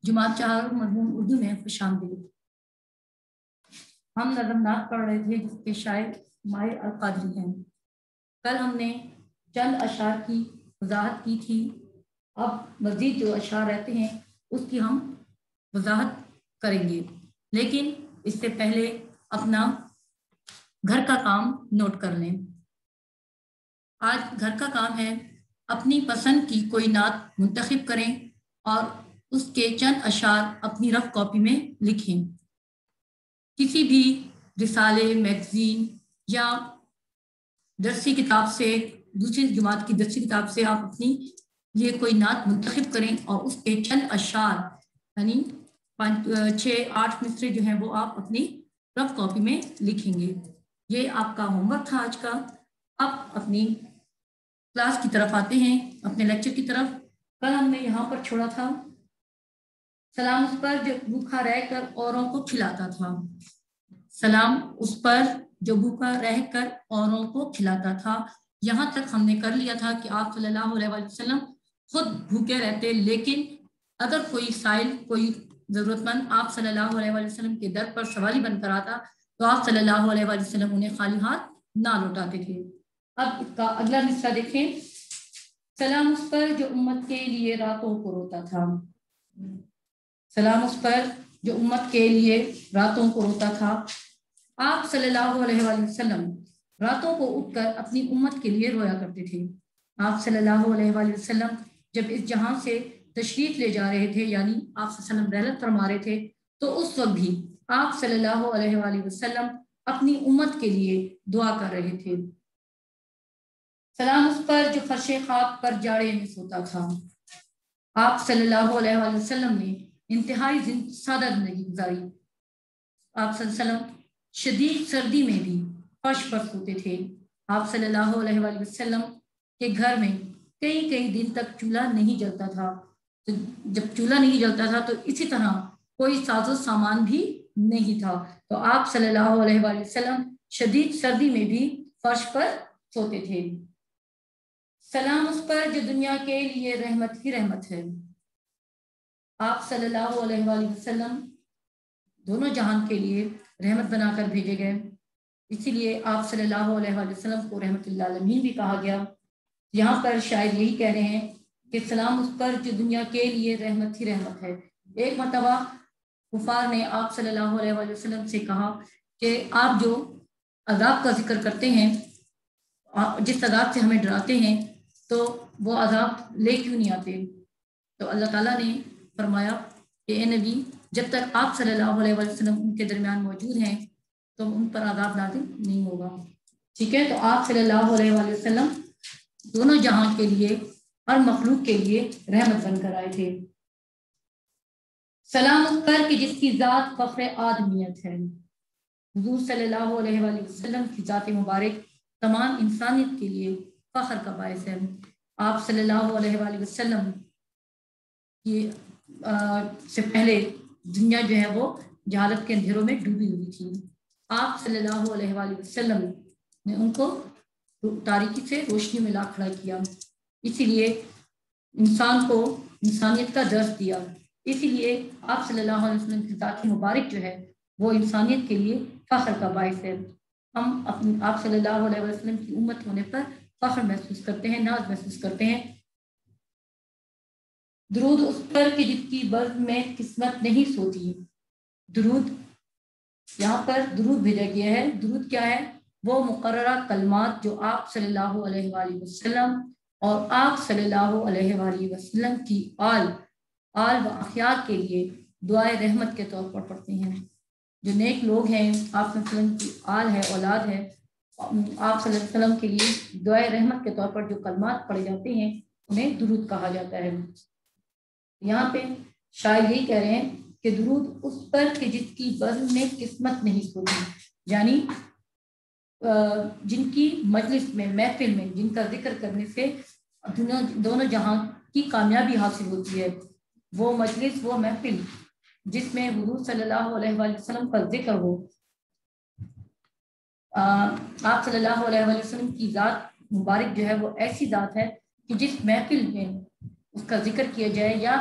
جماعت چہار مضمون اردو میں خوش آمدید۔ ہم نظم نعت پڑھ رہے تھے جس کے شاعر ماہر القادری ہیں۔ کل ہم نے چند اشعار کی وضاحت کی تھی، اب مزید جو اشعار رہتے ہیں اس کی ہم وضاحت کریں گے، لیکن اس سے پہلے اپنا گھر کا کام نوٹ کر لیں۔ آج گھر کا کام ہے اپنی پسند کی کوئی نعت منتخب کریں اور اس کے چند اشعار اپنی رف کاپی میں لکھیں۔ کسی بھی رسالے، میگزین یا درسی کتاب سے، دوسری جماعت کی درسی کتاب سے آپ اپنی یہ کوئی نعت منتخب کریں اور اس کے چند اشعار یعنی 6-8 مصرے جو ہیں وہ آپ اپنی رف کاپی میں لکھیں گے۔ یہ آپ کا ہوم ورک تھا آج کا۔ اب اپنی کلاس کی طرف آتے ہیں، اپنے لیکچر کی طرف۔ کل ہم نے یہاں پر چھوڑا تھا، سلام اس پر جو بھوکا رہ کر اوروں کو کھلاتا تھا۔ سلام اس پر جو بھوکا رہ کر اوروں کو کھلاتا تھا۔ یہاں تک ہم نے کر لیا تھا کہ آپ صلی اللہ علیہ وآلہ وسلم خود بھوکے رہتے، لیکن اگر کوئی سائل، کوئی ضرورت مند آپ صلی اللہ علیہ وآلہ وسلم کے در پر سوالی بن کر آتا تو آپ صلی اللہ علیہ وآلہ وسلم انہیں خالی ہاتھ نہ لوٹاتے تھے۔ اب اس کا اگلا مصرع دیکھیں۔ سلام اس پر جو امت کے لیے راتوں کو روتا تھا۔ سلام اس پر جو امت کے لیے راتوں کو روتا تھا۔ آپ صلی اللہ علیہ وآلہ وسلم راتوں کو اٹھ کر اپنی امت کے لیے رویا کرتے تھے۔ آپ صلی اللہ علیہ وآلہ وسلم جب اس جہاں سے تشریف لے جا رہے تھے، یعنی آپ صلی اللہ علیہ وسلم رحلت فرما رہے تھے، تو اس وقت بھی آپ صلی اللہ علیہ وآلہ وسلم اپنی امت کے لیے دعا کر رہے تھے۔ سلام اس پر جو فرش خواب پر جاڑے میں سوتا تھا۔ آپ صلی اللہ علیہ وآلہ وسلم نے انتہائی سادہ زندگی گزاری۔ آپ صلی اللہ علیہ وسلم شدید سردی میں بھی فرش پر سوتے تھے۔ آپ صلی اللہ علیہ وآلہ وسلم کے گھر میں کئی دن تک چولہا نہیں جلتا تھا۔ تو جب چولہا نہیں جلتا تھا تو اسی طرح کوئی ساز و سامان بھی نہیں تھا، تو آپ صلی اللہ علیہ وآلہ وسلم شدید سردی میں بھی فرش پر سوتے تھے۔ سلام اس پر جو دنیا کے لیے رحمت ہی رحمت ہے۔ آپ صلی اللہ علیہ وآلہ وسلم دونوں جہان کے لیے رحمت بنا کر بھیجے گئے، اسی لیے آپ صلی اللہ علیہ وآلہ وسلم کو رحمت اللہ عالمین بھی کہا گیا۔ یہاں پر شاید یہی کہہ رہے ہیں کہ سلام اس پر جو دنیا کے لیے رحمت ہی رحمت ہے۔ ایک مرتبہ کفار نے آپ صلی اللہ علیہ وآلہ وسلم سے کہا کہ آپ جو عذاب کا ذکر کرتے ہیں، جس عذاب سے ہمیں ڈراتے ہیں، تو وہ عذاب لے کیوں نہیں آتے؟ تو اللہ تعالیٰ نے فرمایا کہ اے نبی، جب تک آپ صلی اللہ علیہ وآلہ وسلم ان کے درمیان موجود ہیں تو ان پر عذاب نازل نہیں ہوگا۔ ٹھیک ہے، تو آپ صلی اللہ علیہ وآلہ وسلم دونوں جہان کے لیے اور مخلوق کے لیے رحمت بن کر آئے تھے۔ سلام اس پر کہ جس کی ذات فخر آدمیت ہے۔ حضور صلی اللہ علیہ وآلہ وسلم کی ذات مبارک تمام انسانیت کے لیے فخر کا باعث ہے۔ آپ صلی اللہ علیہ وآلہ وسلم کی سے پہلے دنیا جو ہے وہ جہالت کے اندھیروں میں ڈوبی ہوئی تھی۔ آپ صلی اللہ علیہ وآلہ وسلم نے ان کو تاریکی سے روشنی میں لا کھڑا کیا، اسی لیے انسان کو انسانیت کا درس دیا۔ اسی لیے آپ صلی اللہ علیہ وسلم کی ذات مبارک جو ہے وہ انسانیت کے لیے فخر کا باعث ہے۔ ہم آپ صلی اللہ علیہ وسلم کی امت ہونے پر فخر محسوس کرتے ہیں، ناز محسوس کرتے ہیں۔ درود اس پر کہ جس کی بزم میں قسمت نہیں سوتی۔ درود، یہاں پر درود بھیجا گیا ہے۔ درود کیا ہے؟ وہ مقررہ کلمات جو آپ صلی اللہ علیہ وآلہ وسلم اور آپ صلی اللہ علیہ وآلہ وسلم کی آل و اخیار کے لیے دعائے رحمت کے طور پر پڑھتے ہیں۔ جو نیک لوگ ہیں، آپ صلی اللہ علیہ وسلم کی آل ہے، اولاد ہے، آپ صلی اللہ علیہ وسلم کے لیے دعائے رحمت کے طور پر جو کلمات پڑھے جاتے ہیں انہیں درود کہا جاتا ہے۔ یہاں پہ شاعر یہی کہہ رہے ہیں کہ درود اس پر کہ جس کی بزم میں قسمت نہیں سوتی، یعنی جن کی مجلس میں، محفل میں، جن کا ذکر کرنے سے دونوں جہاں کی کامیابی حاصل ہوتی ہے، وہ مجلس، وہ محفل جس میں حضور صلی اللہ علیہ وآلہ وسلم کا ذکر ہو۔ آپ صلی اللہ علیہ وآلہ وسلم کی ذات مبارک جو ہے وہ ایسی ذات ہے کہ جس محفل میں اس کا ذکر کیا جائے یا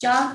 4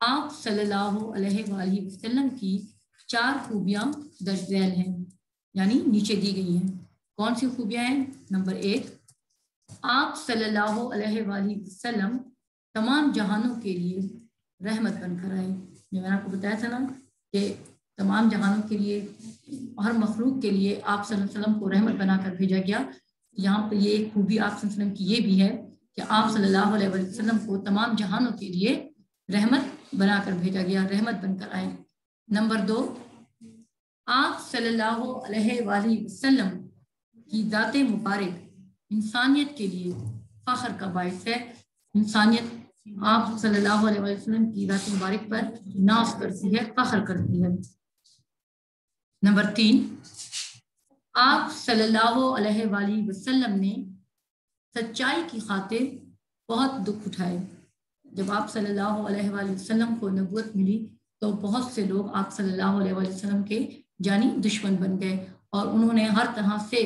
آپ صلی اللہ علیہ وآلہ وسلم کی 4 خوبیاں درج ذیل ہیں، یعنی نیچے دی گئی ہیں۔ کون سی خوبیاں ہیں؟ نمبر 1، آپ صلی اللہ علیہ وآلہ وسلم تمام جہانوں کے لیے رحمت بن کر آئے۔ جو میں نے آپ کو بتایا تھا نا کہ تمام جہانوں کے لیے، ہر مخلوق کے لیے آپ صلی اللہ علیہ وسلم کو رحمت بنا کر بھیجا گیا۔ یہاں پہ یہ ایک خوبی آپ صلی اللہ علیہ وسلم کی یہ بھی ہے کہ آپ صلی اللہ علیہ وسلم کو تمام جہانوں کے لیے رحمت بنا کر بھیجا گیا، رحمت بن کر آئے۔ نمبر 2، آپ صلی اللہ علیہ وآلہ وسلم کی ذات مبارک انسانیت کے لیے فخر کا باعث ہے۔ انسانیت آپ صلی اللہ علیہ وسلم کی ذات مبارک پر ناز کرتی ہے، فخر کرتی ہے۔ نمبر 3، آپ صلی اللہ علیہ وآلہ وسلم نے سچائی کی خاطر بہت دکھ اٹھائے۔ جب آپ صلی اللہ علیہ وآلہ وسلم کو نبوت ملی تو بہت سے لوگ آپ صلی اللہ علیہ وآلہ وسلم کے جانی دشمن بن گئے، اور انہوں نے ہر طرح سے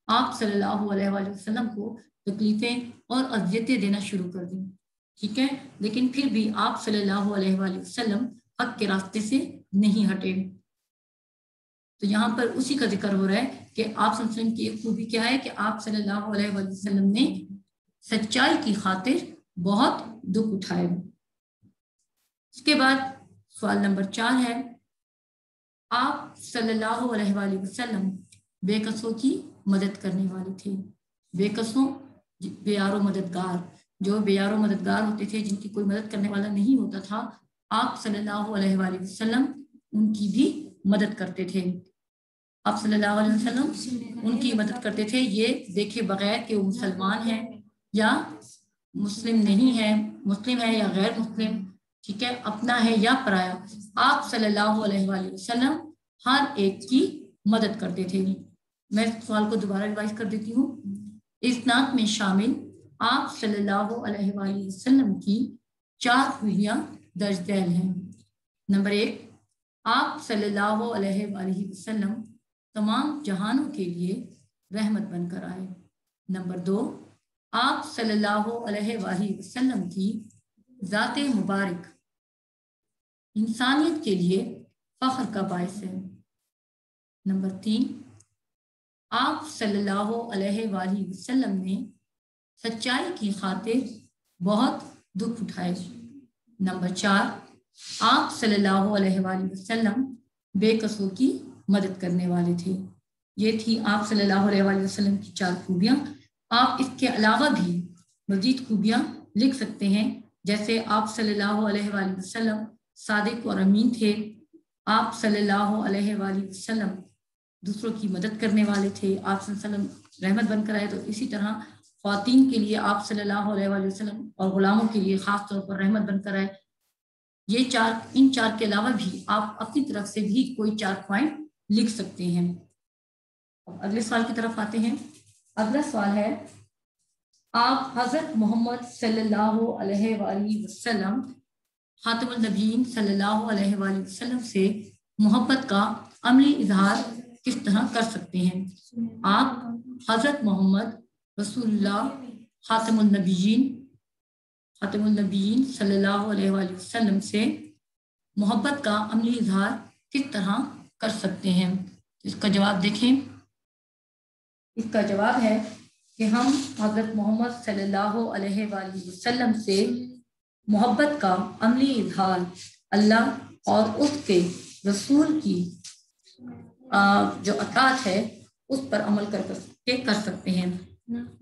آپ صلی اللہ علیہ وآلہ وسلم کو تکلیفیں اور اذیتیں دینا شروع کر دیں، ٹھیک ہے، لیکن پھر بھی آپ صلی اللہ علیہ وآلہ وسلم حق کے راستے سے نہیں ہٹے۔ تو یہاں پر اسی کا ذکر ہو رہا ہے کہ آپ صلی اللہ علیہ وسلم کی ایک خوبی کیا ہے کہ آپ صلی اللہ علیہ وآلہ وسلم نے سچائی کی خاطر بہت دکھ اٹھائے۔ اس کے بعد سوال نمبر 4 ہے، آپ صلی اللہ علیہ وآلہ وسلم بے کسوں کی مدد کرنے والے تھے۔ بے کسوں، بے یار و مددگار، جو بے یار و مددگار ہوتے تھے، جن کی کوئی مدد کرنے والا نہیں ہوتا تھا، آپ صلی اللہ علیہ وآلہ وسلم ان کی بھی مدد کرتے تھے۔ آپ صلی اللہ علیہ وسلم ان کی مدد کرتے تھے، یہ دیکھے بغیر کہ وہ مسلمان ہیں یا مسلم نہیں ہے، مسلم ہے یا غیر مسلم، ٹھیک ہے، اپنا ہے یا پرایا، آپ صلی اللہ علیہ وآلہ وسلم ہر ایک کی مدد کرتے تھے۔ میں سوال کو دوبارہ ریوائز کر دیتی ہوں۔ اس نعت میں شامل آپ صلی اللہ علیہ وآلہ وسلم کی 4 خوبیاں درج ذیل ہیں۔ نمبر 1، آپ صلی اللہ علیہ وآلہ وسلم تمام جہانوں کے لیے رحمت بن کر آئے۔ نمبر 2، آپ صلی اللہ علیہ وآلہ وسلم کی ذات مبارک انسانیت کے لیے فخر کا باعث ہے۔ نمبر 3، آپ صلی اللہ علیہ وآلہ وسلم نے سچائی کی خاطر بہت دکھ اٹھائے۔ نمبر 4، آپ صلی اللہ علیہ وآلہ وسلم بے کسوں کی مدد کرنے والے تھے۔ یہ تھی آپ صلی اللہ علیہ وآلہ وسلم کی 4 خوبیاں۔ آپ اس کے علاوہ بھی مزید خوبیاں لکھ سکتے ہیں، جیسے آپ صلی اللہ علیہ وآلہ وسلم صادق اور امین تھے، آپ صلی اللہ علیہ وآلہ وسلم دوسروں کی مدد کرنے والے تھے، آپ صلی اللہ علیہ وسلم رحمت بن کر آئے۔ تو اسی طرح خواتین کے لیے آپ صلی اللہ علیہ وآلہ وسلم اور غلاموں کے لیے خاص طور پر رحمت بن کر آئے۔ یہ 4، ان 4 کے علاوہ بھی آپ اپنی طرف سے بھی کوئی 4 پوائنٹ لکھ سکتے ہیں۔ اگلے سوال کی طرف آتے ہیں۔ اگلا سوال ہے، آپ حضرت محمد صلی اللہ علیہ وآلہ وسلم خاتم النبیین صلی اللہ علیہ وآلہ وسلم سے محبت کا عملی اظہار کس طرح کر سکتے ہیں؟ آپ حضرت محمد رسول اللہ خاتم النبیین صلی اللہ علیہ وآلہ وسلم سے محبت کا عملی اظہار کس طرح کر سکتے ہیں؟ اس کا جواب دیکھیں۔ اس کا جواب ہے کہ ہم حضرت محمد صلی اللہ علیہ وآلہ وسلم سے محبت کا عملی اظہار اللہ اور اس کے رسول کی جو اطاعت ہے اس پر عمل کر سکتے ہیں۔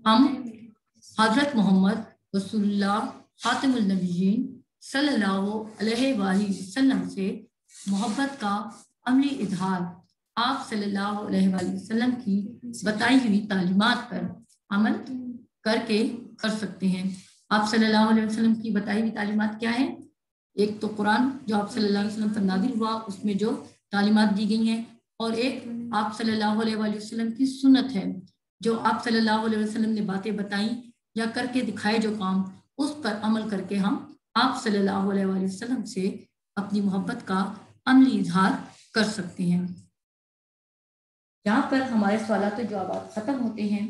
ہم حضرت محمد رسول اللہ خاتم النبیین صلی اللہ علیہ وآلہ وسلم سے محبت کا عملی اظہار آپ صلی اللہ علیہ وآلہ وسلم کی بتائی ہوئی تعلیمات پر عمل کر کے کر سکتے ہیں۔ آپ صلی اللہ علیہ وسلم کی بتائی ہوئی تعلیمات کیا ہیں؟ ایک تو قرآن جو آپ صلی اللہ علیہ وسلم پر نازل ہوا، اس میں جو تعلیمات دی گئی ہیں، اور ایک آپ صلی اللہ علیہ وآلہ وسلم کی سنت ہے، جو آپ صلی اللہ علیہ وسلم نے باتیں بتائیں یا کر کے دکھائے جو کام، اس پر عمل کر کے ہم آپ صلی اللہ علیہ وآلہ وسلم سے اپنی محبت کا عملی اظہار کر سکتے ہیں۔ یہاں پر ہمارے سوالات و جوابات ختم ہوتے ہیں۔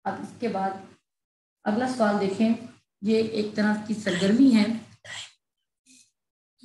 اب اس کے بعد اگلا سوال دیکھیں، یہ ایک طرح کی سرگرمی ہے